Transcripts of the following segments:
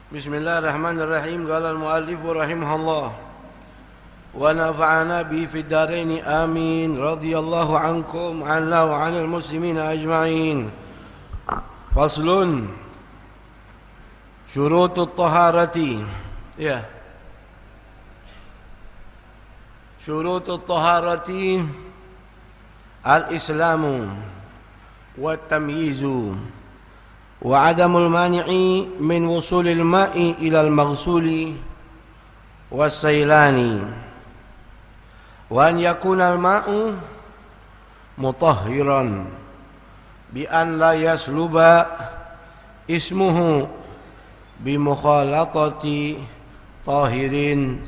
Bismillahirrahmanirrahim. Qala al-muallif rahimahullah wa nafa'ana bi fid dharain amin. Radhiyallahu ankum anna wa 'anil muslimina ajma'in. Faslun syurutut taharati. Ya. Syurutut taharati al-islamu wa tamyizu wa adamul mani'i min wusulil ma'i ilal maghsuli wassailani wa an yakuna al ma'u mutahhiran bi an la yasluba ismuhu bi mukhalatati tahirin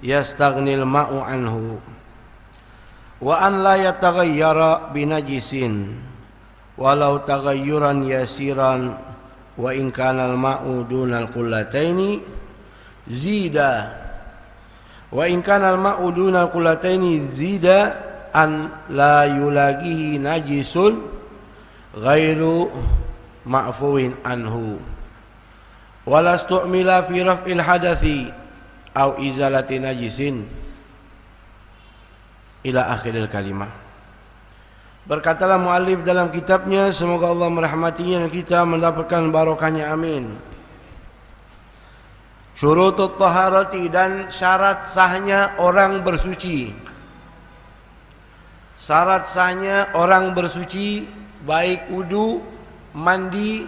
yastaghnil ma'u anhu wa an la yataghayyara bi najisin walau taghayyuran yasiran wa in kana al-ma'u dunal qullataini zida wa in kana al-ma'u dunal qullataini zida an la yulagihi najisun ghairu ma'fuwin anhu wala stu'mila fi raf'il hadathi au izalati najisin ila akhiril kalimah. Berkatalah muallif dalam kitabnya, semoga Allah merahmatinya dan kita mendapatkan barokahnya, amin. Syurutut taharati, dan syarat sahnya orang bersuci. Syarat sahnya orang bersuci baik wudu, mandi,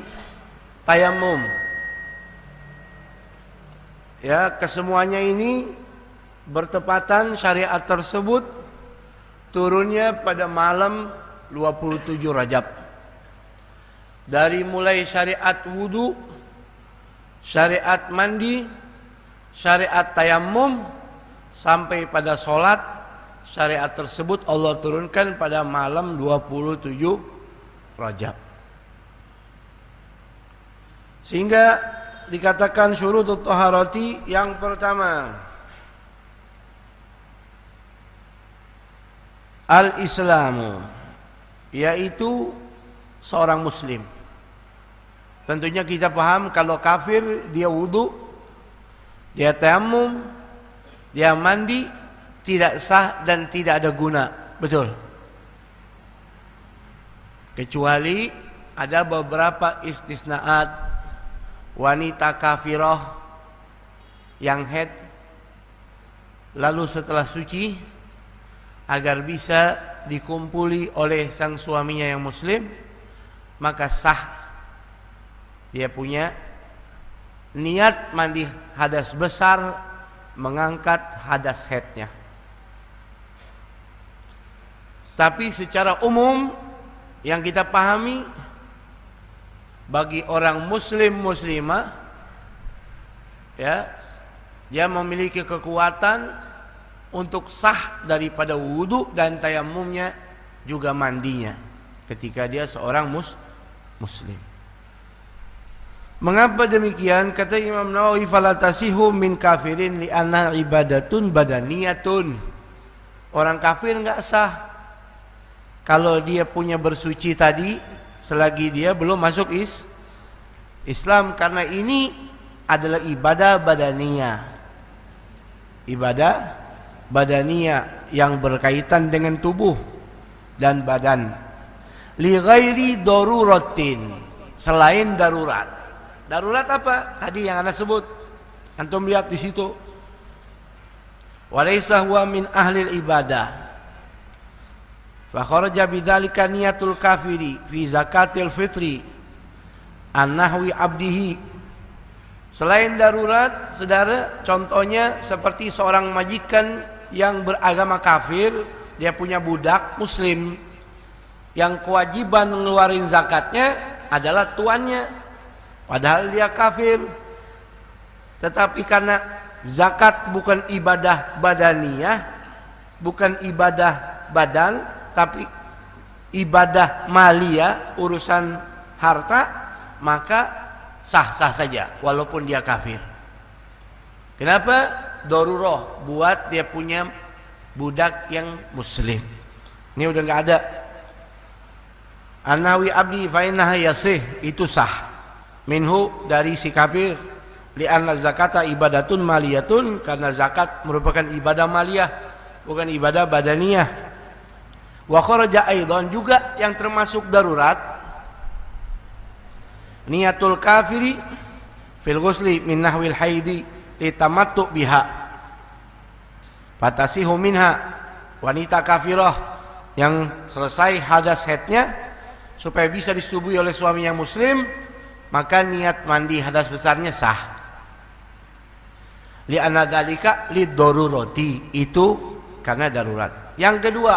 tayamum. Ya, kesemuanya ini bertepatan syariat tersebut turunnya pada malam 27 Rajab. Dari mulai syariat wudu, syariat mandi, syariat tayamum, sampai pada solat, syariat tersebut Allah turunkan pada malam 27 Rajab. Sehingga dikatakan syurutut taharati, yang pertama al-islamu, yaitu seorang muslim. Tentunya kita paham kalau kafir dia wudu, dia tayamum, dia mandi, tidak sah dan tidak ada guna. Betul. Kecuali ada beberapa istisnaat, wanita kafirah yang haid lalu setelah suci agar bisa dikumpuli oleh sang suaminya yang muslim, maka sah dia punya niat mandi hadas besar mengangkat hadas haidnya. Tapi secara umum yang kita pahami, bagi orang muslim muslimah, ya, dia memiliki kekuatan untuk sah daripada wudu dan tayamumnya, juga mandinya ketika dia seorang muslim. Mengapa demikian? Kata Imam Nawawi, fala tasihu min kafirin li anna ibadatun badaniyatun. Orang kafir enggak sah kalau dia punya bersuci tadi selagi dia belum masuk Islam, karena ini adalah ibadah badaniyah. Ibadah badaniyah yang berkaitan dengan tubuh dan badan. Li ghairi daruratin, selain darurat. Darurat apa? Tadi yang Anda sebut. Antum lihat di situ. Walaysa huwa min ahli ibadah. Fa kharaja bidzalika niyatul kafiri fi zakatil fitri an nahwi abdihi. Selain darurat, saudara, contohnya seperti seorang majikan yang beragama kafir, dia punya budak muslim yang kewajiban ngeluarin zakatnya adalah tuannya, padahal dia kafir. Tetapi karena zakat bukan ibadah badaniyah, bukan ibadah badan, tapi ibadah maliyah, urusan harta, maka sah-sah saja walaupun dia kafir. Kenapa? Darurah buat dia punya budak yang muslim. Ini udah enggak ada. Anawi abdi fa innaha yasih, itu sah. Minhu, dari si kafir, Li'anna zakata ibadatun maliyatun, karena zakat merupakan ibadah maliyah, bukan ibadah badaniyah. Wa kharaja aidan, juga yang termasuk darurat, niyatul kafiri fil ghusli min nahwil haidi litamattu biha fatasihu minha. Wanita kafirah yang selesai hadas haidnya supaya bisa disetubui oleh suami yang muslim, maka niat mandi hadas besarnya sah. Li'anna dzalika liddarurati, itu karena darurat. Yang kedua,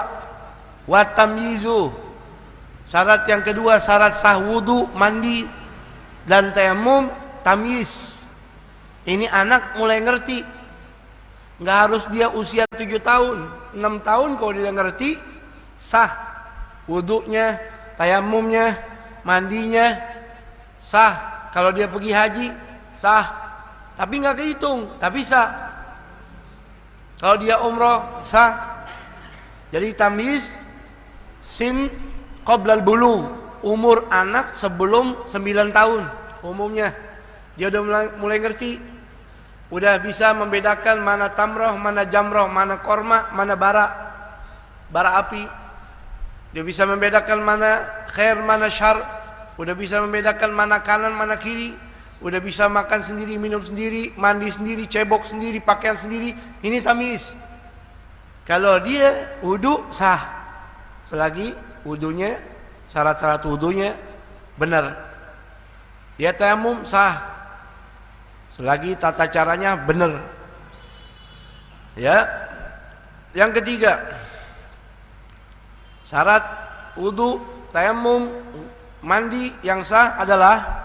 wa tamyizu, syarat yang kedua, syarat sah wudu, mandi dan tayamum, tamyiz. Ini anak mulai ngerti, nggak harus dia usia 7 tahun, 6 tahun kalau dia ngerti, sah wudunya, tayamumnya, mandinya sah. Kalau dia pergi haji sah, tapi nggak kehitung, tapi sah. Kalau dia umroh sah. Jadi tamyiz sin qoblal bulu, umur anak sebelum 9 tahun umumnya dia udah mulai ngerti, udah bisa membedakan mana tamroh, mana jamroh, mana korma, mana bara api. Dia bisa membedakan mana khair, mana syar. Udah bisa membedakan mana kanan, mana kiri. Udah bisa makan sendiri, minum sendiri, mandi sendiri, cebok sendiri, pakaian sendiri. Ini tamyiz. Kalau dia wudu sah, selagi wudunya, syarat-syarat wudunya benar. Dia tayamum sah, selagi tata caranya benar. Ya. Yang ketiga, syarat wudu, tayamum, mandi yang sah adalah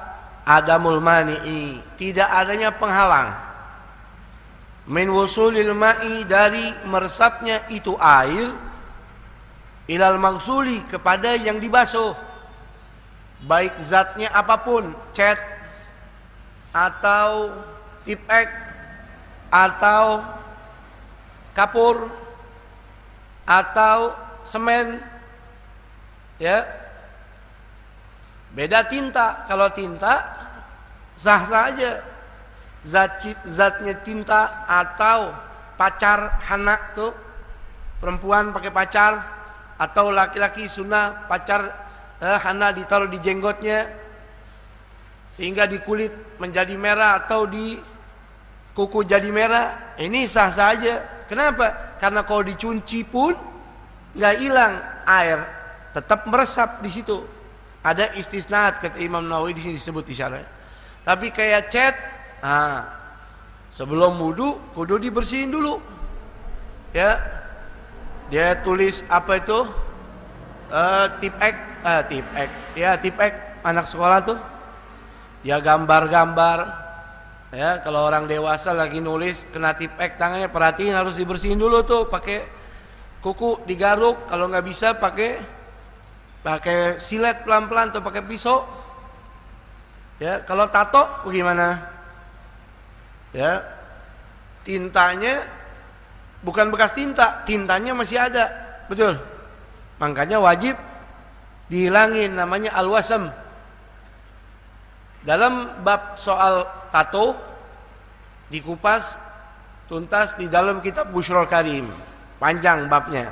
adamul mani'i, tidak adanya penghalang. Min wusulil ma'i, dari meresapnya itu air, ilal maghsuli, kepada yang dibasuh, baik zatnya apapun, cat atau tipek atau kapur atau semen, ya. Beda tinta. Kalau tinta sah saja, zatnya tinta atau pacar hana tuh, perempuan pakai pacar, atau laki-laki sunnah pacar hana ditaruh di jenggotnya sehingga di kulit menjadi merah atau di kuku jadi merah, ini sah saja. Kenapa? Karena kalau dicunci pun nggak hilang, air tetap meresap di situ. Ada istisnaat, kata Imam Nawawi di sini disebut isyarat. Tapi kayak cat, sebelum wudu kudu dibersihin dulu. Ya, dia tulis apa itu? Tipek, ya tipek anak sekolah tuh. Dia gambar-gambar. Ya, kalau orang dewasa lagi nulis kena tipek tangannya, perhatiin harus dibersihin dulu tuh, pakai kuku digaruk. Kalau nggak bisa pakai silet pelan-pelan atau pakai pisau. Ya, kalau tato bagaimana? Ya, tintanya bukan bekas tinta, tintanya masih ada, betul. Makanya wajib dihilangin, namanya al-wasam. Dalam bab soal tato dikupas tuntas di dalam kitab Bushrul Karim, panjang babnya.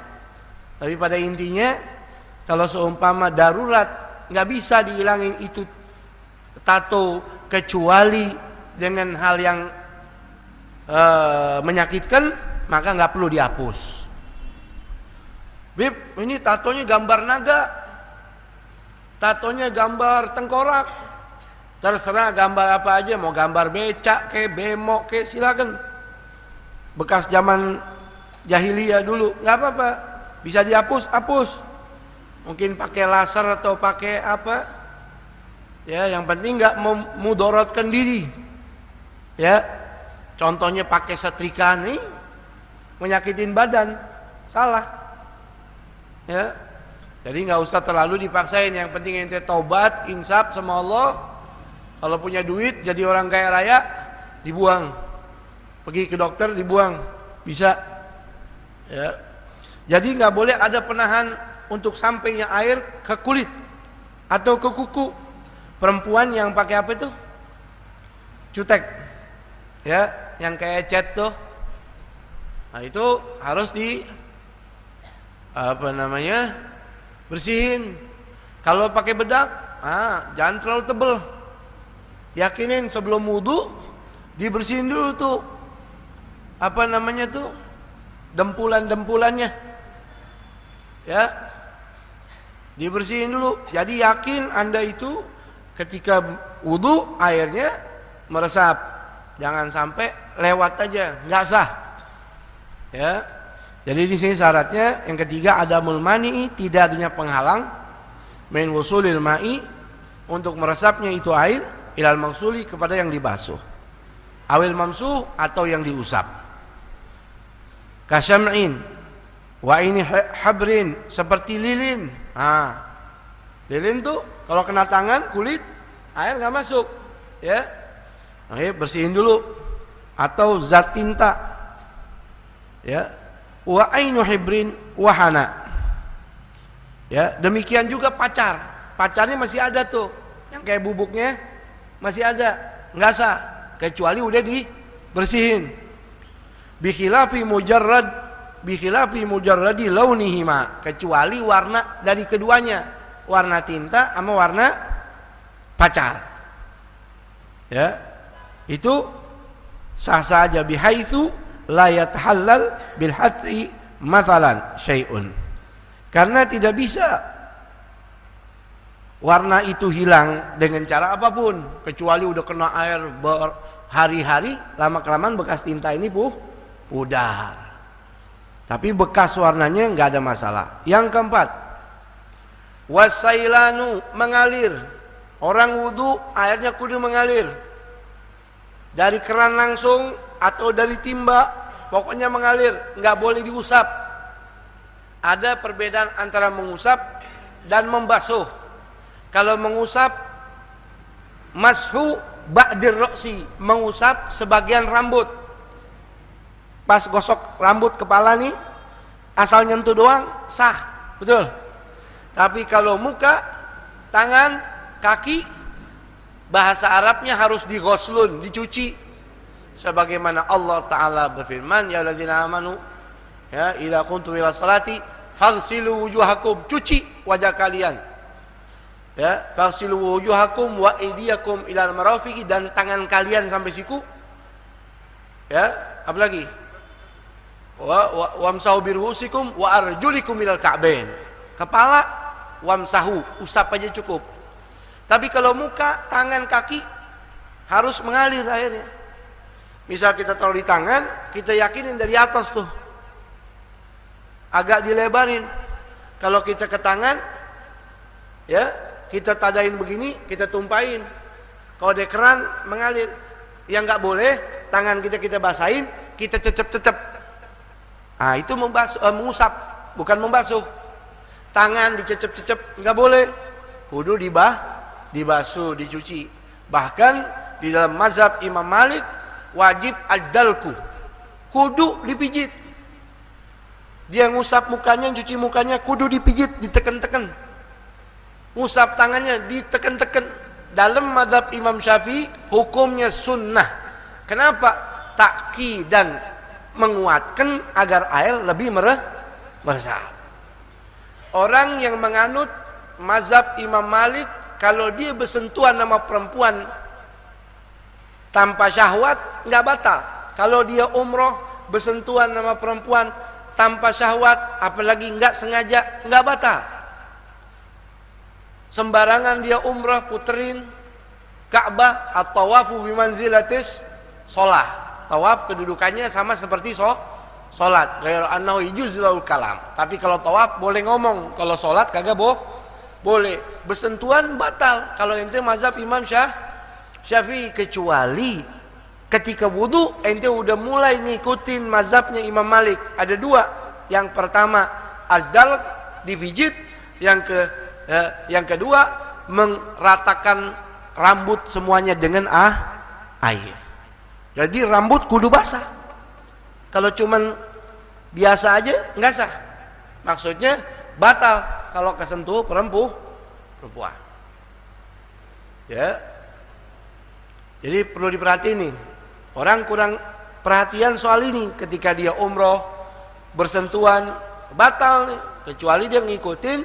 Tapi pada intinya, kalau seumpama darurat nggak bisa dihilangin itu tato kecuali dengan hal yang menyakitkan, maka nggak perlu dihapus. Bib, ini tatonya gambar naga, tatonya gambar tengkorak, terserah gambar apa aja, mau gambar becak ke bemok ke silakan. Bekas zaman jahiliyah dulu, nggak apa-apa, bisa dihapus, hapus. Mungkin pakai laser atau pakai apa, ya, yang penting nggak memudorotkan diri. Ya, contohnya pakai setrika nih, menyakitin badan, salah. Ya, jadi nggak usah terlalu dipaksain. Yang penting ente tobat, insaf sama Allah. Kalau punya duit, jadi orang kaya raya, dibuang. Pergi ke dokter, dibuang, bisa. Ya, jadi nggak boleh ada penahan untuk sampainya air ke kulit atau ke kuku. Perempuan yang pakai apa itu? Cutek. ya, yang kayak cat tuh. Nah, itu harus bersihin. Kalau pakai bedak, jangan terlalu tebel. Yakinin sebelum wudu dibersihin dulu tuh dempulan-dempulannya. Ya. Dibersihin dulu. Jadi yakin Anda itu ketika wudu airnya meresap. Jangan sampai lewat aja, nggak sah. Ya. Jadi di sini syaratnya yang ketiga adamul mani'i, tidak adanya penghalang min wusulil ma'i, untuk meresapnya itu air ilal maghsuli, kepada yang dibasuh. Awil mamsuh, atau yang diusap. Kasyam'in wa ini habrin, seperti lilin. Lilin tuh kalau kena tangan, kulit, air nggak masuk, ya. Oke, bersihin dulu. Atau zat tinta, ya. Wa ainu hibrin wahana, ya. Demikian juga pacarnya masih ada tuh, yang kayak bubuknya masih ada, nggak sah, kecuali udah dibersihin. Bikhilafi mujarradi launihima, kecuali warna dari keduanya, warna tinta sama warna pacar, ya, itu sah saja. Bihaitsu la yatahallal bil hati mathalan syai'un, karena tidak bisa warna itu hilang dengan cara apapun, kecuali udah kena air berhari-hari, lama-kelamaan bekas tinta ini pudar. Tapi bekas warnanya nggak ada masalah. Yang keempat, wasailanu, mengalir. Orang wudu airnya kudu mengalir. Dari keran langsung atau dari timba, pokoknya mengalir, nggak boleh diusap. Ada perbedaan antara mengusap dan membasuh. Kalau mengusap, mashu ba'dir ra'si, mengusap sebagian rambut. Pas gosok rambut kepala nih, asal nyentuh doang, sah, betul. Tapi kalau muka, tangan, kaki, bahasa Arabnya harus dighoslun, dicuci. Sebagaimana Allah Ta'ala berfirman, ya alladzina amanu, ya, idza kuntum ila salati faghsilu wujuhakum, cuci wajah kalian. Ya, faghsilu wujuhakum wa aydiyakum ilal marafiqi, dan tangan kalian sampai siku. Ya, apa lagi? Wamsahu birhusikum wa arjulikum ilal ka'bain. Kepala wamsahu, usap aja cukup. Tapi kalau muka, tangan, kaki harus mengalir airnya. Misal kita taruh di tangan, kita yakinin dari atas tuh, agak dilebarin. Kalau kita ke tangan, ya, kita tadain begini, kita tumpahin. Kalau di keran mengalir. Yang nggak boleh, tangan kita basahin, kita cecep-cecep. Itu mengusap, bukan membasuh. Tangan dicecep-cecep, nggak boleh. Kudu dibasuh, dicuci. Bahkan di dalam mazhab Imam Malik wajib ad-dalku, kudu dipijit. Dia ngusap mukanya, cuci mukanya, kudu dipijit, diteken-teken. Ngusap tangannya, diteken-teken. Dalam mazhab Imam Syafi'i hukumnya sunnah. Kenapa? Ta'ki dan menguatkan agar air lebih meresap. Orang yang menganut mazhab Imam Malik, kalau dia bersentuhan sama perempuan tanpa syahwat, nggak batal. Kalau dia umroh bersentuhan sama perempuan tanpa syahwat, apalagi nggak sengaja, nggak batal. Sembarangan dia umroh, puterin Ka'bah, atau tawafu bimanzilatis sholat. Tawaf kedudukannya sama seperti sholat. Ghairu annahu yujuzul kalam. Tapi kalau tawaf boleh ngomong, kalau sholat kagak boleh. Bersentuhan batal. Kalau ente mazhab Imam Syafi'i, kecuali ketika wudu ente udah mulai ngikutin mazhabnya Imam Malik. Ada dua. Yang pertama ad-dalq, dipijit. Yang kedua meratakan rambut semuanya dengan air. Jadi rambut kudu basah. Kalau cuman biasa aja nggak sah. Maksudnya batal kalau kesentuh perempuan. Ya. Jadi perlu diperhatiin nih. Orang kurang perhatian soal ini. Ketika dia umroh, bersentuhan, batal nih. Kecuali dia ngikutin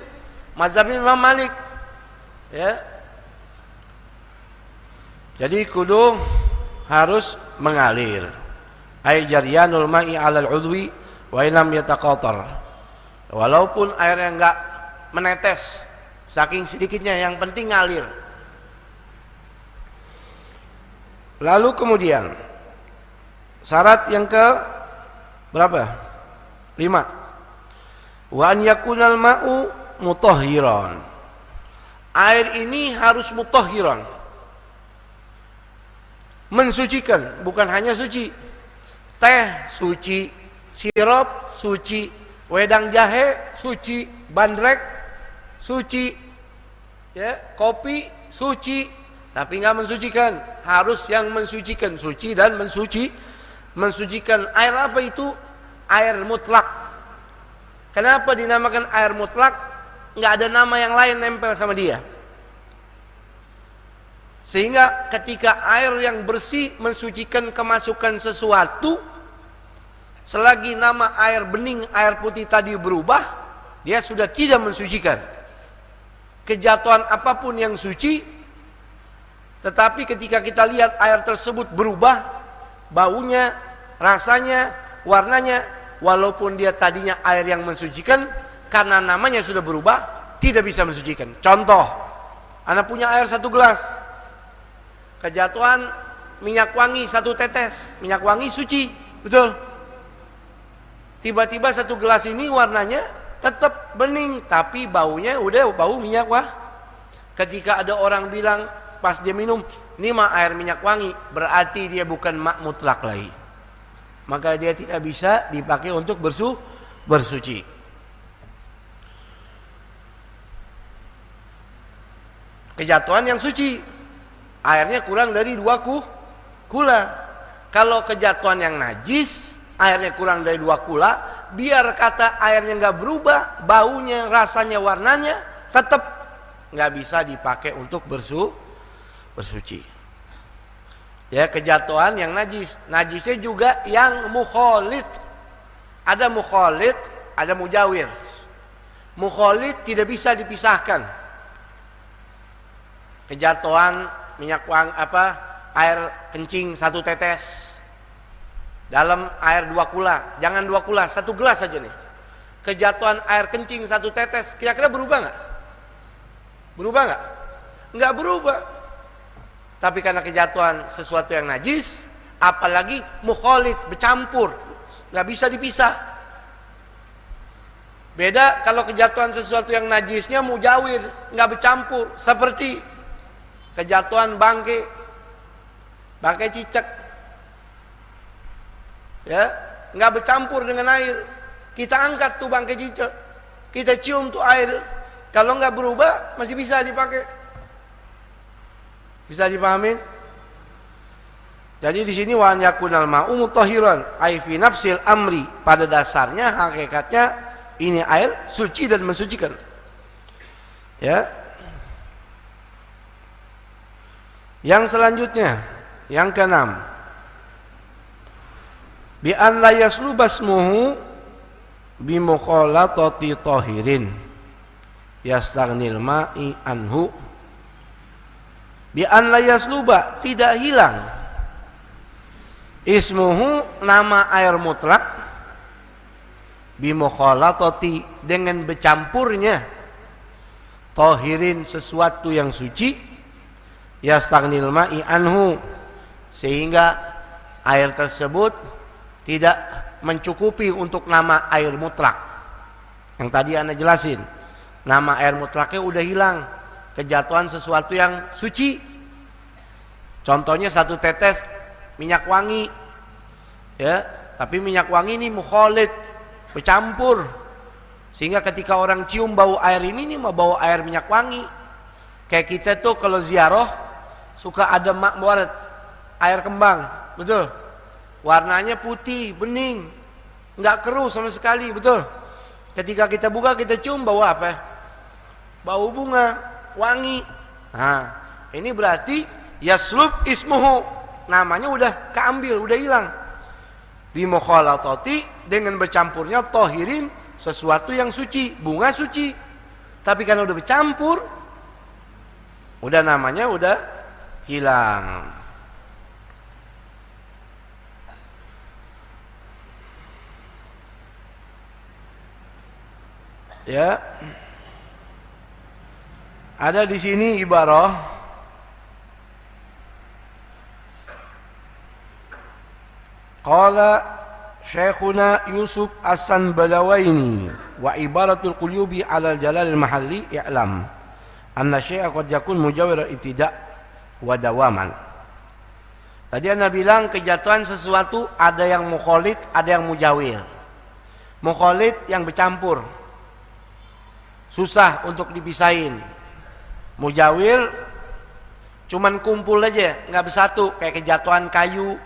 mazhab Imam Malik. Ya. Jadi kudu harus mengalir. Ai jaryanul ma'i 'alal 'udwi wa lam yataqatar. Walaupun airnya enggak menetes, saking sedikitnya, yang penting ngalir. Lalu kemudian syarat yang ke berapa? 5. Wa an yakunal ma'u mutahhiran. Air ini harus mutahhiran. Mensucikan, bukan hanya suci. Teh suci, sirup suci, wedang jahe suci, bandrek suci, ya, kopi suci, tapi enggak mensucikan. Harus yang mensucikan, suci dan mensucikan. Air apa itu? Air mutlak. Kenapa dinamakan air mutlak? Enggak ada nama yang lain nempel sama dia. Sehingga ketika air yang bersih mensucikan kemasukan sesuatu, selagi nama air bening, air putih tadi berubah, dia sudah tidak mensucikan. Kejatuhan apapun yang suci, tetapi ketika kita lihat air tersebut berubah, baunya, rasanya, warnanya, walaupun dia tadinya air yang mensucikan, karena namanya sudah berubah, tidak bisa mensucikan. Contoh, Anda punya air 1 gelas, kejatuhan minyak wangi 1 tetes, minyak wangi suci, betul? Tiba-tiba 1 gelas ini warnanya tetap bening, tapi baunya udah bau minyak wah. Ketika ada orang bilang pas dia minum, ini mah air minyak wangi, berarti dia bukan mak mutlak lagi. Maka dia tidak bisa dipakai untuk bersuci. Kejatuhan yang suci, airnya kurang dari 2 kula. Kalau kejatuhan yang najis, airnya kurang dari 2 kula, biar kata airnya nggak berubah, baunya, rasanya, warnanya, tetap nggak bisa dipakai untuk bersuci. Ya, kejatuhan yang najis. Najisnya juga yang mukhalid. Ada mukhalid, ada mujawir. Mukhalid tidak bisa dipisahkan. Kejatuhan minyak wangi air kencing 1 tetes dalam air 2 kula. Jangan 2 kula, 1 gelas saja nih. Kejatuhan air kencing 1 tetes, kira-kira berubah nggak? Berubah nggak? Nggak berubah. Tapi karena kejatuhan sesuatu yang najis, apalagi mukhalid, bercampur, nggak bisa dipisah. Beda kalau kejatuhan sesuatu yang najisnya mujawir, nggak bercampur, seperti kejatuhan bangkai cicak, ya, nggak bercampur dengan air. Kita angkat tuh bangkai cicak, kita cium tuh air, kalau nggak berubah masih bisa dipakai. Bisa dipahamin? Jadi di sini wa yakunal ma'u mutahhiran, ai fi nafsil amri, pada dasarnya hakikatnya ini air suci dan mensucikan. Ya. Yang selanjutnya, yang ke-6, bi an la yaslubasmuhu bi mukhalatati tahirin yastaghnil ma'i anhu. Bi an la yasluba, tidak hilang ismuhu, nama air mutlak, bi mukhalatati, dengan bercampurnya, tahirin, sesuatu yang suci, yastaghnil ma'i anhu, sehingga air tersebut tidak mencukupi untuk nama air mutlak. Yang tadi Anda jelasin, nama air mutlaknya udah hilang, kejatuhan sesuatu yang suci. Contohnya 1 tetes minyak wangi, ya, tapi minyak wangi ini mukhalid, bercampur, sehingga ketika orang cium bau air ini mau bau air minyak wangi. Kayak kita tuh kalau ziarah suka ada makmurat, air kembang, betul? Warnanya putih, bening, nggak keruh sama sekali, betul? Ketika kita buka, kita cium, bau apa? Bau bunga, wangi. Nah, ini berarti yaslub ismuhu, namanya udah keambil, udah hilang. Bimukhalatati, dengan bercampurnya tohirin, sesuatu yang suci, bunga suci. Tapi kalau udah bercampur, udah namanya udah hilang. Ya. Ada di sini ibarah qala Syekhuna Yusuf As-Sanbalawaini wa ibaratul qulubi 'ala al-jalal al-mahalli i'lam anna syai'a qad yakun mujawwir ibtida' wa dawaman. Tadi Anda bilang kejatuhan sesuatu ada yang mukhalid, ada yang mujawir. Mukhalid yang bercampur, susah untuk dipisahin. Mujawir cuman kumpul aja, nggak bersatu, kayak kejatuhan kayu.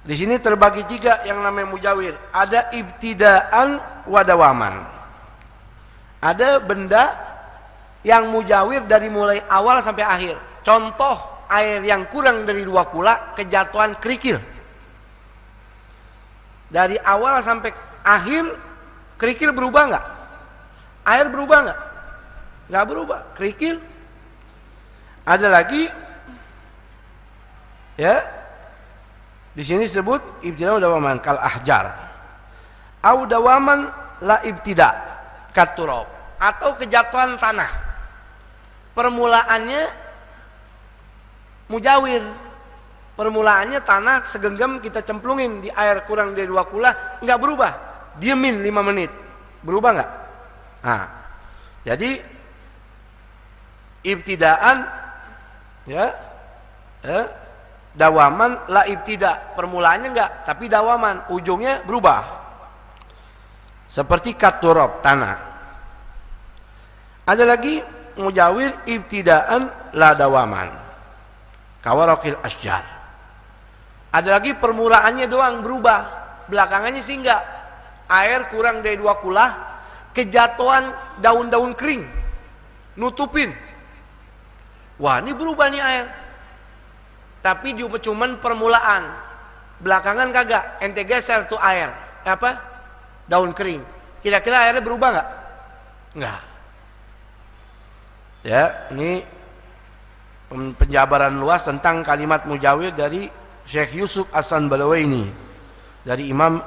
Di sini terbagi tiga yang namanya mujawir. Ada ibtidaan wadawaman. Ada benda yang mujawir dari mulai awal sampai akhir. Contoh air yang kurang dari 2 kula, kejatuhan kerikil. Dari awal sampai akhir kerikil berubah nggak? Air berubah nggak? Nggak berubah. Kerikil. Ada lagi, ya. Di sini sebut ibtida dawaman kal ahjar. Au dawaman la ibtida katurab, atau kejatuhan tanah. Permulaannya mujawir. Permulaannya tanah segenggam kita cemplungin di air kurang dari 2 kula, nggak berubah. Diemin 5 menit. Berubah nggak? Nah, jadi ibtidaan, ya, dawaman la ibtida, permulaannya enggak, tapi dawaman, ujungnya berubah. Seperti katurab, tanah. Ada lagi mujawir ibtidaan la dawaman, kawarakil asjar. Ada lagi permulaannya doang berubah, belakangannya sih enggak. Air kurang dari 2 kula, kejatuhan daun-daun kering, nutupin. Wah, ini berubah nih air. Tapi cuman permulaan, belakangan kagak. Ente geser tuh air, apa? Daun kering. Kira-kira airnya berubah nggak? Nggak. Ya, ini penjabaran luas tentang kalimat mujawir dari Syekh Yusuf As-Sanbalawaini, dari Imam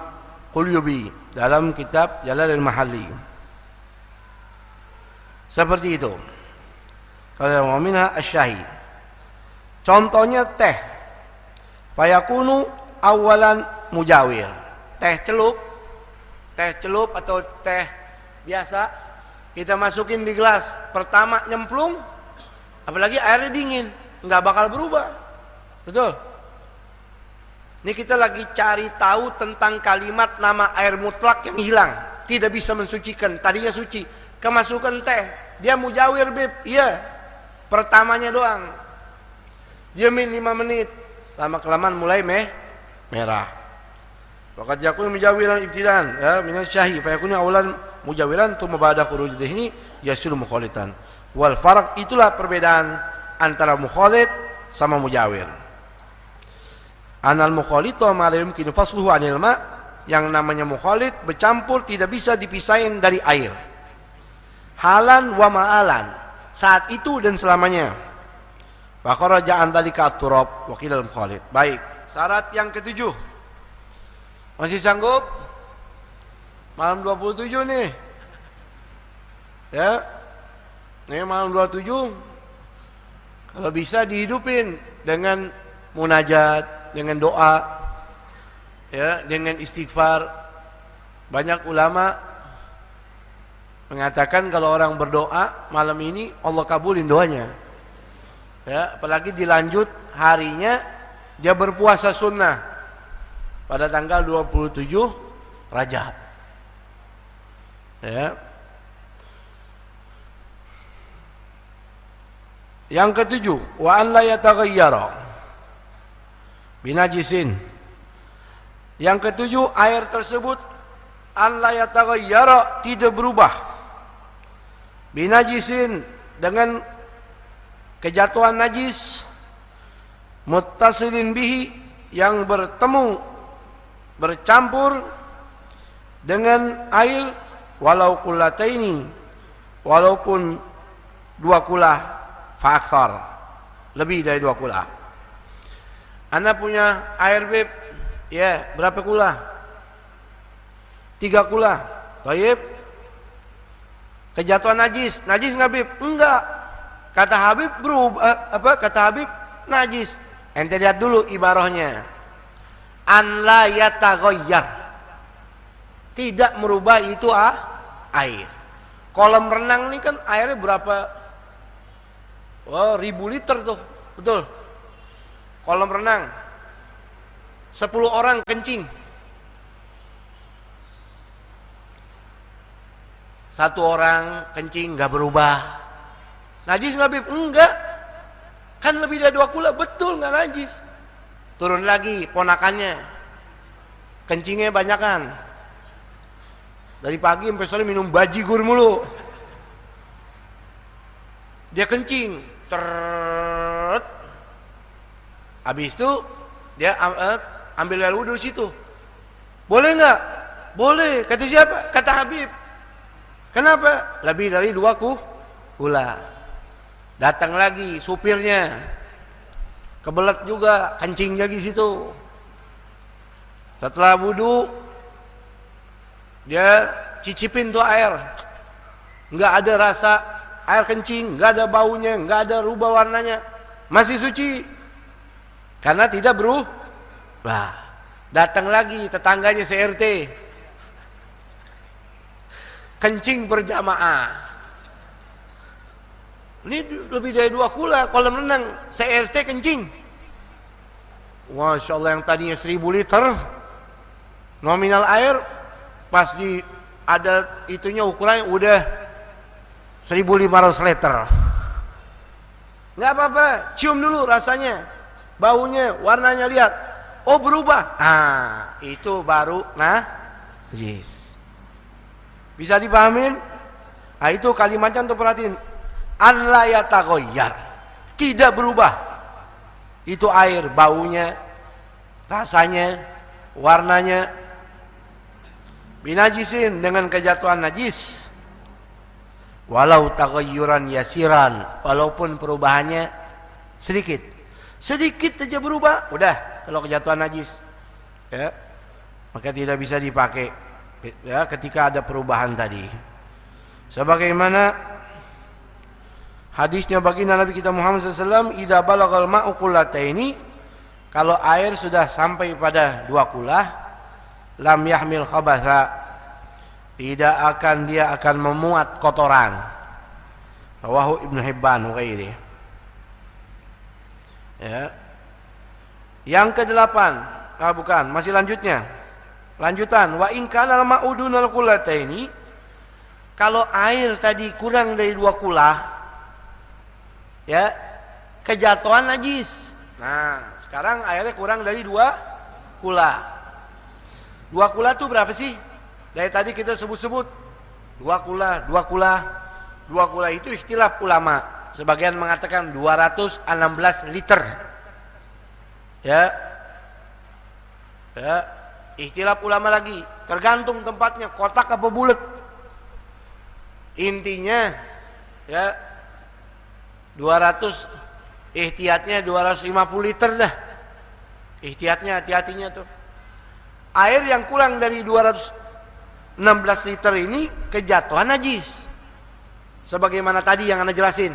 Qulubi dalam kitab Jalal al-Mahalli. Seperti itu. Kalau mu'minah asy-syahid. Contohnya teh. Fayakunu awalan mujawir. Teh celup atau teh biasa kita masukin di gelas. Pertama nyemplung, apalagi airnya dingin, nggak bakal berubah. Betul? Ini kita lagi cari tahu tentang kalimat nama air mutlak yang hilang, tidak bisa mensucikan. Tadinya suci, kemasukan teh, dia mujawir beb. Iya, pertamanya doang. Diamin 5 menit, lama kelamaan mulai merah. Waqad yakun mujawiran ibtidan, ya, min asy-syahi fa yakunu awalan mujawiran tsumma ba'da khurujihi yasiru mukhalitan. Wal farq, itulah perbedaan antara mukhalid sama mujawir. Anal mukhalitu ma la yumkinu fasluhu anil ma, yang namanya mukhalid bercampur tidak bisa dipisahin dari air. Halan wa ma'alan, saat itu dan selamanya. Wa kharaja an dzalika at-turab wa qila al-mukhalid. Baik, syarat yang ke-7. Masih sanggup? Malam 27 nih. Ya. Nih malam 27. Kalau bisa dihidupin dengan munajat, dengan doa, ya, dengan istighfar. Banyak ulama mengatakan kalau orang berdoa malam ini Allah kabulin doanya. Ya, apalagi dilanjut harinya dia berpuasa sunnah pada tanggal 27 Rajab. Ya. Yang ke-7, wa an la yataghayyara binajisin. Yang ke-7, air tersebut an la yataghayyara, tidak berubah. Binajisin, dengan kejatuhan najis, muttasilin bihi, yang bertemu bercampur dengan air, walau kullataini, walaupun 2 kulah, fa'akthar, lebih dari 2 kulah. Anda punya air beb, ya, berapa kulah? 3 kulah. Baik. Kejatuhan najis. Najis enggak beb? Enggak. Kata Habib berubah, kata Habib najis. Ente lihat dulu ibarahnya. An la yataghayyar. Tidak merubah itu air. Kolam renang ini kan airnya berapa? Oh, 1000 liter tuh. Betul. Kolam renang 10 orang kencing, 1 orang kencing gak berubah. Najis gak bib? Enggak. Kan lebih dari 2 kula. Betul gak najis. Turun lagi ponakannya, kencingnya banyakan. Dari pagi sampai sore minum bajigur mulu. Dia kencing, habis itu dia ambil air wudhu di situ. Boleh nggak? Boleh. Kata siapa? Kata Habib. Kenapa? Lebih dari 2 kula. Datang lagi supirnya, kebelet juga, kencing lagi situ. Setelah wudhu, dia cicipin tuh air. Nggak ada rasa air kencing, nggak ada baunya, nggak ada rubah warnanya, masih suci. Karena tidak berubah. Datang lagi tetangganya CRT, kencing berjamaah. Ini lebih dari 2 kula kolam renang, CRT kencing. Masya Allah, yang tadinya 1000 liter nominal air, pas di ada itunya ukurannya udah 1500 liter. Nggak apa-apa, cium dulu rasanya, baunya, warnanya, lihat. Oh, berubah. Ah, itu baru najis. Bisa dipahamin? Ah, itu kalimatnya untuk perhatiin. An la yataghayyar. Tidak berubah. Itu air, baunya, rasanya, warnanya. Binajisin, dengan kejatuhan najis. Walau taghayyuran yasiran, walaupun perubahannya sedikit. Sedikit saja berubah, udah kalau kejatuhan najis, ya, maka tidak bisa dipakai, ya, ketika ada perubahan tadi. Sebagaimana hadisnya baginda Nabi kita Muhammad SAW, idza balagal ma'u qullataini, kalau air sudah sampai pada 2 kulah, lam yahmil khabatha, tidak akan, dia akan memuat kotoran. Rawahu Ibnu Hibban wa ghairihi. Ya. Yang ke-8, bukan, masih lanjutnya. Lanjutan, wa in kana ma'udunal qullataini, kalau air tadi kurang dari 2 kulah, ya, kejatuhan najis. Nah, sekarang airnya kurang dari 2 kulah. 2 kulah itu berapa sih? Dari tadi kita sebut-sebut 2 kulah, 2 kulah. 2 kulah itu ikhtilaf ulama. Sebagian mengatakan 216 liter. Ya. Ya, ikhtilaf ulama lagi, tergantung tempatnya, kotak apa bulat. Intinya ya 200, ihtiyatnya 250 liter dah. Ihtiyatnya, hati-hatinya tuh. Air yang kurang dari 216 liter ini kejatuhan najis. Sebagaimana tadi yang Anda jelasin.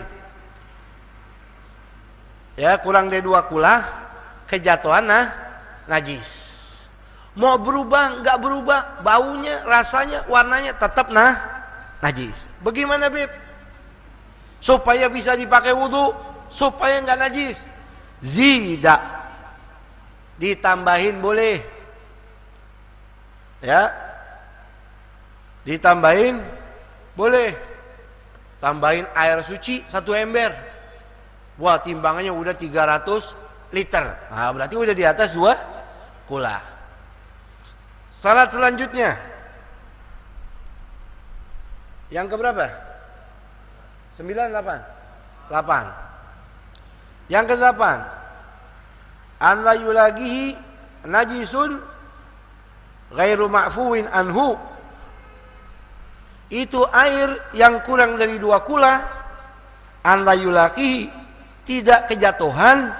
Ya, kurang dari 2 kulah kejatuhan najis. Mau berubah, enggak berubah, baunya, rasanya, warnanya tetap najis. Bagaimana, Beb? Supaya bisa dipakai wudu, supaya enggak najis. Zida, ditambahin boleh. Ya. Ditambahin boleh. Tambahin air suci 1 ember. Wah, timbangannya udah 300 liter. Nah, berarti udah di atas 2 kulah. Syarat selanjutnya. Yang keberapa? 9, 8. 8. Yang ke-8. an la yulagihi najisun ghairu ma'fuwin anhu. Itu air yang kurang dari 2 kula, an la yulagihi, tidak kejatuhan,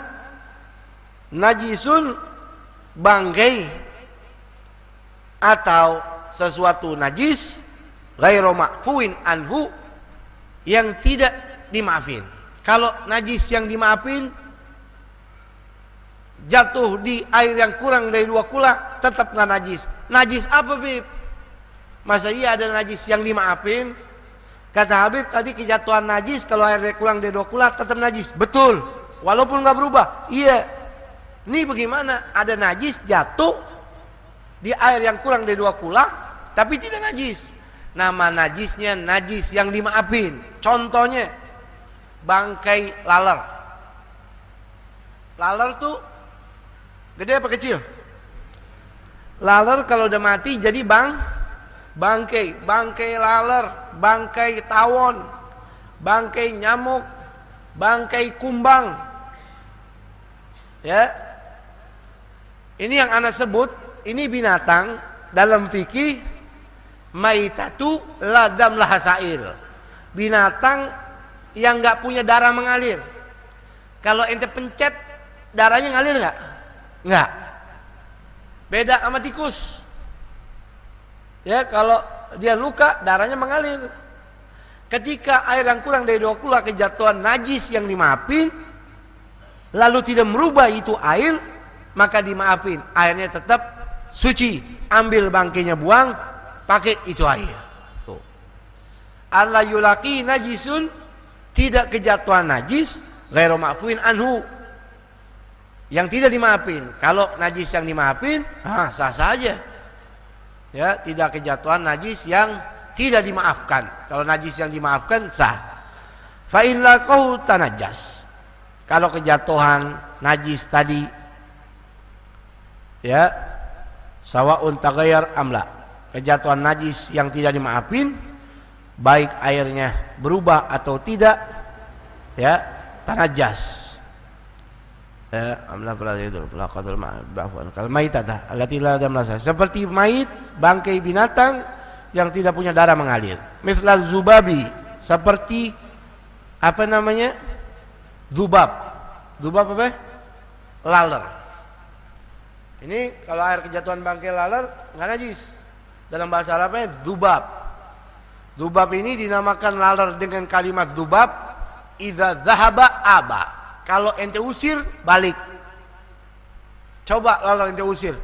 najisun, bangkai atau sesuatu najis, ghairu ma'fuwin anhu, yang tidak dimaafin. Kalau najis yang dimaafin jatuh di air yang kurang dari 2 kula, tetap nggak najis. Najis apa, Bib? Masa iya ada najis yang dimaafin? Kata Habib tadi, kejatuhan najis kalau air kurang dari 2 kula tetap najis. Betul, walaupun nggak berubah. Iya. Ini bagaimana? Ada najis jatuh di air yang kurang dari 2 kula, tapi tidak najis. Nama najisnya najis yang dimaafin. Contohnya bangkai laler. Laler tuh gede apa kecil? Laler kalau udah mati jadi bangkai laler, bangkai tawon, bangkai nyamuk, bangkai kumbang. Ya. Ini yang ana sebut, ini binatang dalam fikih maitatu ladam lahasail. Binatang yang enggak punya darah mengalir. Kalau ente pencet, darahnya ngalir enggak? Enggak. Beda sama tikus. Ya, kalau dia luka, darahnya mengalir. Ketika air yang kurang dari 2 kula kejatuhan najis yang dimaafin, lalu tidak merubah itu air, maka dimaafin. Airnya tetap suci. Ambil bangkainya, buang, pakai itu air. Tuh. Alla yulaqi najisun, tidak kejatuhan najis, ghairu ma'fuin anhu, yang tidak dimaafin. Kalau najis yang dimaafin, sah saja. Ya, tidak kejatuhan najis yang tidak dimaafkan. Kalau najis yang dimaafkan sah. Fa in laqahu tanajjas. Kalau kejatuhan najis tadi, ya, sawaun tagayyar amla, kejatuhan najis yang tidak dimaafin, baik airnya berubah atau tidak, ya, tanajjas. Amla beradil pelaqatul ma'bafun kal maitah allati la dam lasa, seperti mayit, bangkai binatang yang tidak punya darah mengalir. Mithlal zubabi, seperti apa namanya? Dubab. Dubab apa? Laler. Ini kalau air kejatuhan bangkai laler enggak najis. Dalam bahasa Arabnya dubab. Dubab ini dinamakan laler dengan kalimat dubab idza dzahaba aba. Kalau ente usir, balik. Coba laler ente usir,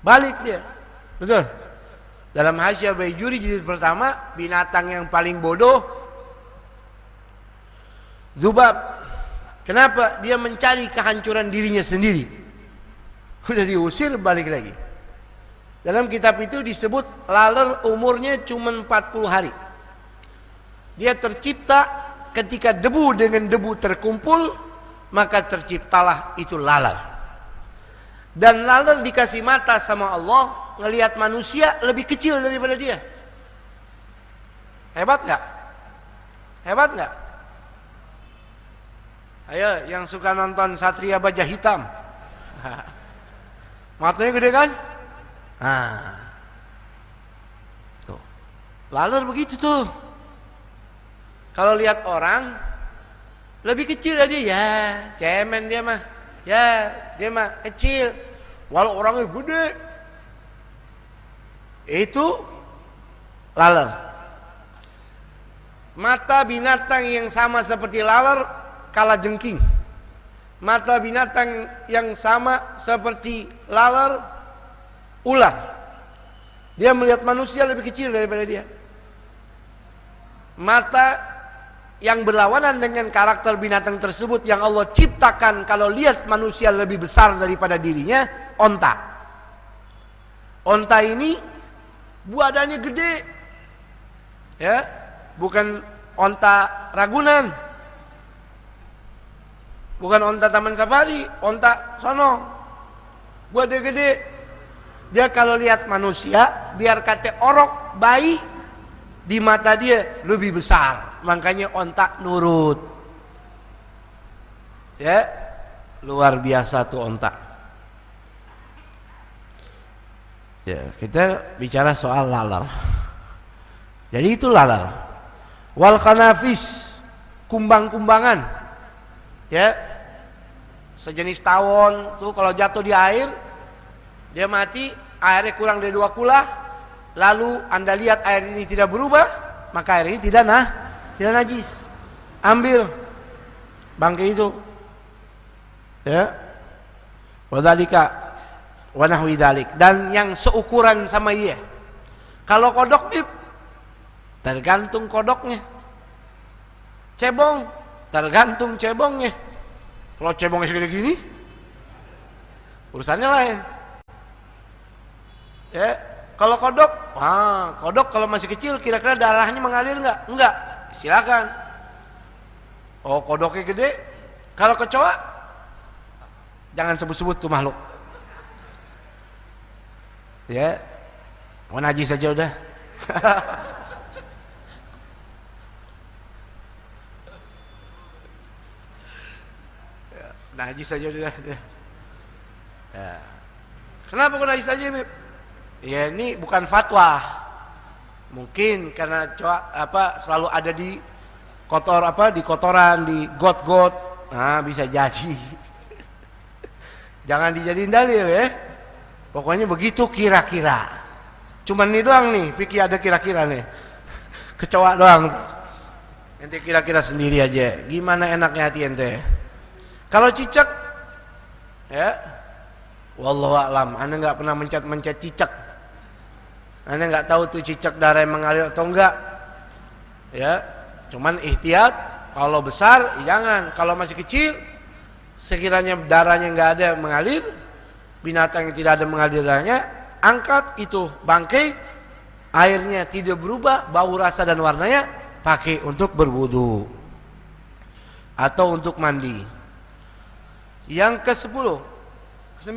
balik dia. Betul. Dalam Hasyiah Baijuri jilid pertama, binatang yang paling bodoh dzubab. Kenapa? Dia mencari kehancuran dirinya sendiri. Udah diusir, balik lagi. Dalam kitab itu disebut laler umurnya cuma 40 hari. Dia tercipta ketika debu dengan debu terkumpul, maka terciptalah itu laler. Dan laler dikasih mata sama Allah, ngelihat manusia lebih kecil daripada dia. Hebat nggak? Hebat nggak? Ayo, yang suka nonton Satria Baja Hitam, matanya gede kan? Tuh, laler begitu tuh. Kalau lihat orang lebih kecil dari dia, ya cemen dia mah, ya dia mah kecil. Walau orangnya gede, itu laler. Mata binatang yang sama seperti laler kala jengking. Mata binatang yang sama seperti laler ular. Dia melihat manusia lebih kecil daripada dia. Mata yang berlawanan dengan karakter binatang tersebut yang Allah ciptakan kalau lihat manusia lebih besar daripada dirinya, onta. Onta ini badannya gede, ya, bukan onta Ragunan, bukan onta Taman Safari, onta sono, badannya gede. Dia kalau lihat manusia, biar kata orok bayi, di mata dia lebih besar, makanya onta nurut. Ya, luar biasa tuh onta. Ya, kita bicara soal lalar. Jadi itu lalar. Wal kanafis, kumbang-kumbangan. Ya. Sejenis tawon tuh kalau jatuh di air, dia mati, airnya kurang dari 2 kula, lalu Anda lihat air ini tidak berubah, maka air ini tidak najis. Ambil bangkai itu. Ya. Wadzalika wa nahwi dzalik, dan yang seukuran sama dia. Kalau kodok tergantung kodoknya. Cebong tergantung cebongnya. Kalau cebongnya segede gini, urusannya lain. Ya, kalau kodok, kodok kalau masih kecil kira-kira darahnya mengalir enggak? Enggak. Silakan. Oh, kodoknya gede. Kalau kecoa, jangan sebut-sebut tuh makhluk. Ya, najis saja udah. Najis saja udah. Ya. Kenapa kok najis saja, Bib? Ya ini bukan fatwa. Mungkin karena selalu ada di di kotoran, di got-got. Nah, bisa jadi. Jangan dijadiin dalil ya. Pokoknya begitu kira-kira. Cuman ini doang nih, fikih ada kira-kira nih. Kecoa doang. Ente kira-kira sendiri aja. Gimana enaknya hati ente? Kalau cicak, ya, wallahu a'lam. Anda nggak pernah mencet cicak. Anda nggak tahu tuh cicak darah yang mengalir atau enggak. Ya, cuman ihtiyat. Kalau besar, jangan. Kalau masih kecil, sekiranya darahnya nggak ada mengalir, binatang yang tidak ada mengalir darahnya, angkat itu bangkai, airnya tidak berubah, bau, rasa dan warnanya, pakai untuk berwudu atau untuk mandi. Yang ke-10, ke-9,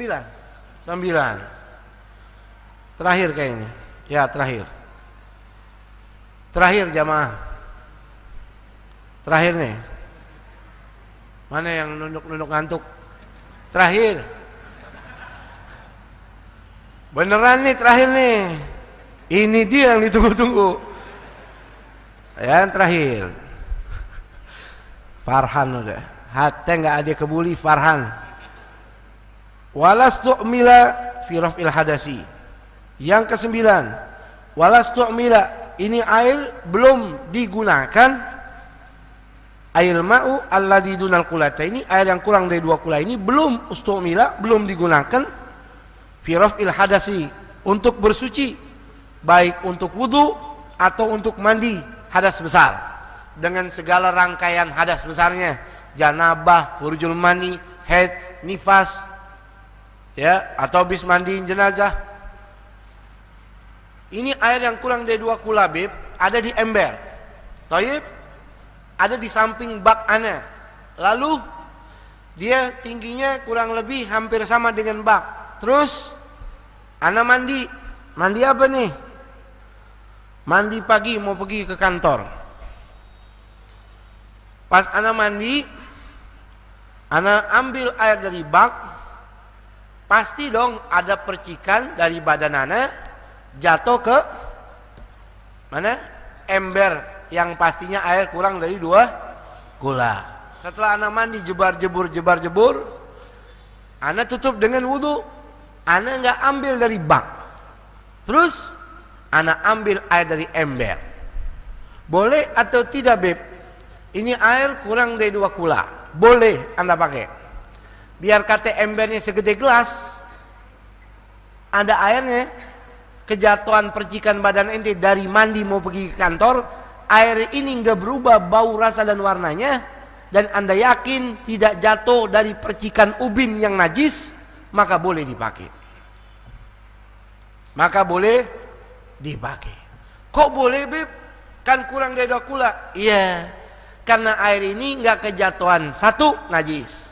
terakhir kayaknya, ya terakhir jamaah, terakhir nih, mana yang nunduk ngantuk, terakhir, beneran nih terakhir nih, ini dia yang ditunggu-tunggu, yang terakhir, Farhan udah. Hatta nggak ada kebuli Farhan. Walastu'mila fi raf'il hadasi. Yang ke-9, walastu'mila, ini air belum digunakan, air ma'u alladzi dunal qulata, ini air yang kurang dari 2 kula ini belum ustu'mila, belum digunakan fi raf'il hadasi, untuk bersuci, baik untuk wudu atau untuk mandi hadas besar, dengan segala rangkaian hadas besarnya. Janabah, khurujul mani, haid, nifas, ya, atau habis mandiin jenazah. Ini air yang kurang dari 2 kula, Bib, ada di ember. Thayyib, ada di samping bak ana. Lalu dia tingginya kurang lebih hampir sama dengan bak. Terus ana mandi. Mandi apa nih? Mandi pagi mau pergi ke kantor. Pas ana mandi, ana ambil air dari bak, pasti dong ada percikan dari badan ana jatuh ke mana? Ember yang pastinya air kurang dari 2 kula. Setelah ana mandi jebar-jebur, ana tutup dengan wudu. Ana nggak ambil dari bak. Terus ana ambil air dari ember. Boleh atau tidak, Beb? Ini air kurang dari 2 kula. Boleh Anda pakai. Biar kata embernya segede gelas, ada airnya, kejatuhan percikan badan ente dari mandi mau pergi ke kantor, air ini enggak berubah bau, rasa dan warnanya, dan Anda yakin tidak jatuh dari percikan ubin yang najis, maka boleh dipakai. Kok boleh, Beb? Kan kurang dari 2 kula. Iya. Karena air ini nggak kejatuhan, 1, najis.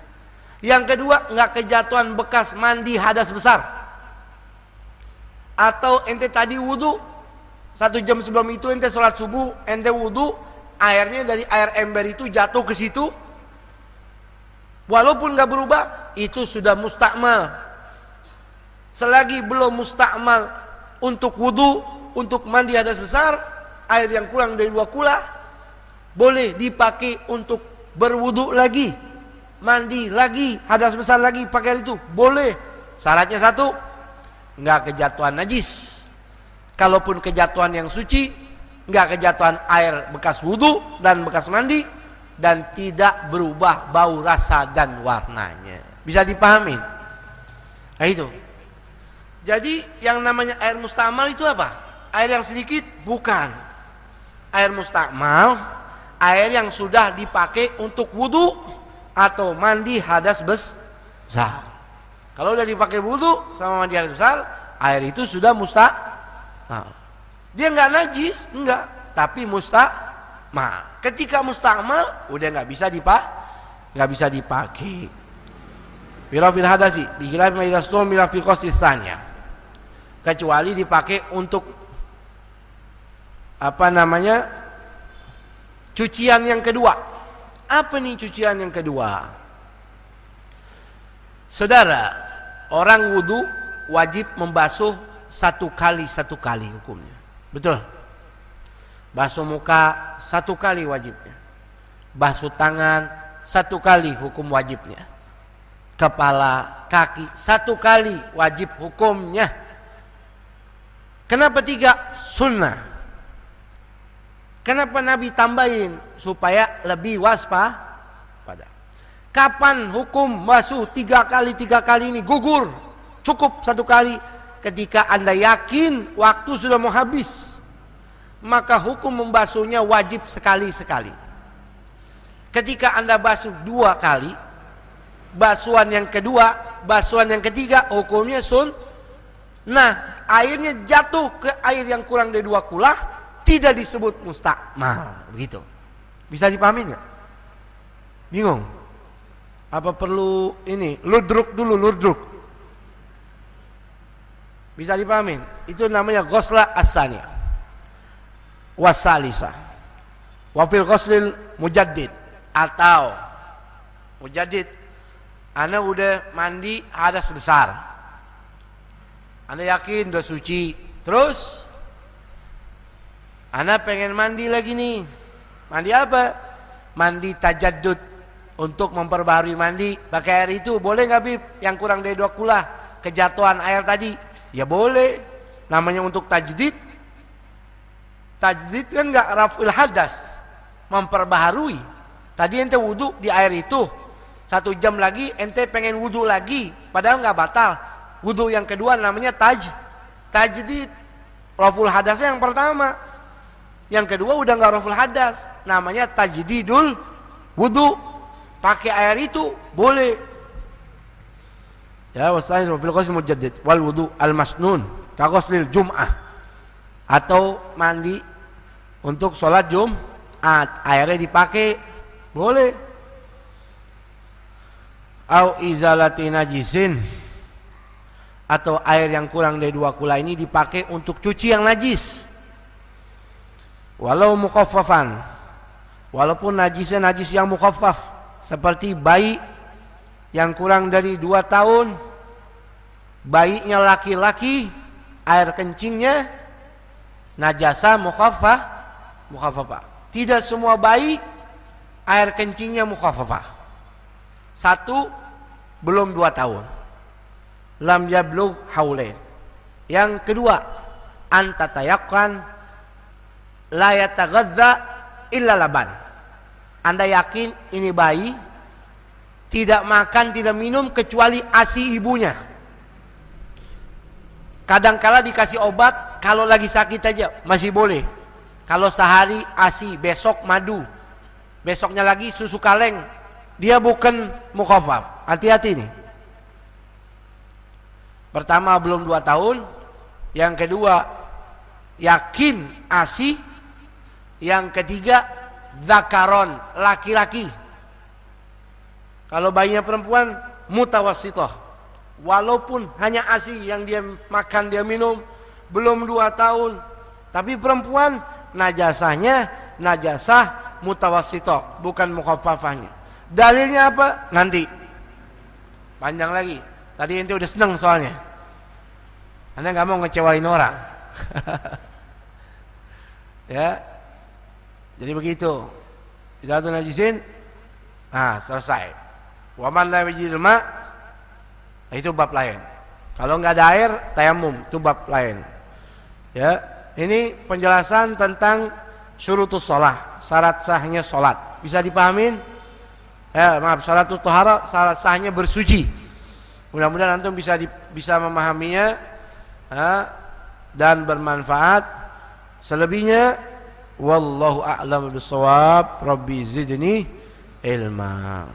Yang kedua, nggak kejatuhan bekas mandi hadas besar. Atau ente tadi wudu, 1 jam sebelum itu ente sholat subuh, ente wudu, airnya dari air ember itu jatuh ke situ. Walaupun nggak berubah, itu sudah mustakmal. Selagi belum mustakmal untuk wudu, untuk mandi hadas besar, air yang kurang dari 2 kula boleh dipakai untuk berwudu lagi, mandi lagi, hadas besar lagi, pakai air itu boleh. Syaratnya 1, enggak kejatuhan najis. Kalaupun kejatuhan yang suci, enggak kejatuhan air bekas wudu dan bekas mandi, dan tidak berubah bau, rasa dan warnanya. Bisa dipahami? Nah itu. Jadi yang namanya air mustakmal itu apa? Air yang sedikit? Bukan. Air mustakmal, air yang sudah dipakai untuk wudu atau mandi hadas besar. Kalau udah dipakai wudu sama mandi hadas besar, air itu sudah mustakmal. Dia enggak najis, enggak, tapi mustakmal. Ketika mustakmal, udah enggak bisa dipakai. Bila fil hadasi, bikhilaf ma idza stumila fil qasdi tsaniyah. Kecuali dipakai untuk cucian yang kedua. Apa nih cucian yang kedua? Saudara, orang wudu wajib membasuh 1 kali hukumnya. Betul? Basuh muka 1 kali wajibnya. Basuh tangan 1 kali hukum wajibnya. Kepala, kaki 1 kali wajib hukumnya. Kenapa 3? Sunnah. Kenapa Nabi tambahin? Supaya lebih waspada. Kapan hukum basuh 3 kali ini gugur? Cukup 1 kali. Ketika Anda yakin waktu sudah mau habis, maka hukum membasuhnya wajib sekali-sekali. Ketika Anda basuh 2 kali, basuhan yang kedua, basuhan yang ketiga, hukumnya Nah, airnya jatuh ke air yang kurang dari 2 kula, tidak disebut mustakmal. Begitu. Bisa dipahami nggak? Bingung? Apa perlu ini? Ludruk dulu, ludruk. Bisa dipahami? Itu namanya ghusla as-saniyah. Wasalisa. Wafil ghuslil mujaddid. Atau mujaddid, Anda udah mandi hadas besar. Anda yakin udah suci, terus Anda pengen mandi lagi nih. Mandi apa? Mandi tajaddud, untuk memperbaharui mandi. Pakai air itu boleh nggak, Bib? Yang kurang dari 2 kula, kejatuhan air tadi. Ya boleh. Namanya untuk tajdid. Tajdid kan nggak raf'il hadas, memperbaharui. Tadi ente wudu di air itu, 1 jam lagi ente pengen wudu lagi, padahal nggak batal. Wudu yang kedua namanya tajdid. Raful hadasnya yang pertama. Yang kedua udah nggak raful hadas, namanya tajdidul wudu. Pakai air itu boleh. Ya, wasai raful qasm mujaddid wal wudu al masnun ka ghuslil jum'ah. Atau mandi untuk sholat Jumat, airnya dipakai boleh. Au izalati najisin, atau air yang kurang dari 2 kula ini dipakai untuk cuci yang najis. Walau mukhaffafan, walaupun najisnya najis yang mukhaffaf, seperti bayi yang kurang dari 2 tahun, bayinya laki-laki, air kencingnya najasa mukhaffafah. Tidak semua bayi air kencingnya mukhaffafah. 1, belum 2 tahun. Lam yablugh haulain. Yang kedua, anta tayakkan la yataghadza illa laban. Anda yakin ini bayi tidak makan, tidak minum kecuali ASI ibunya. Kadangkala dikasih obat kalau lagi sakit aja masih boleh. Kalau sehari ASI, besok madu, besoknya lagi susu kaleng, dia bukan mukhaffaf. Hati-hati nih. Pertama belum 2 tahun, yang kedua yakin ASI, yang ketiga zakaron, laki-laki. Kalau bayinya perempuan mutawassithah, walaupun hanya ASI yang dia makan dia minum, belum 2 tahun, tapi perempuan najasahnya najasah mutawassithah, bukan mukhaffafahnya. Dalilnya apa? Nanti Panjang lagi. Tadi ente udah seneng soalnya. Anda nggak mau ngecewain orang. Ya. Jadi begitu. Izalatul najisin. Nah, selesai. Wa man lam yajidil ma, itu bab lain. Kalau nggak ada air, tayamum, itu bab lain. Ya. Ini penjelasan tentang syurutus shalah, syarat sahnya salat. Bisa dipahamin? Ya, maaf, syaratus thahara, syarat sahnya bersuci. Mudah-mudahan antum bisa memahaminya, dan bermanfaat. Selebihnya wallahu a'lam bishawab. Rabbi zidni ilma.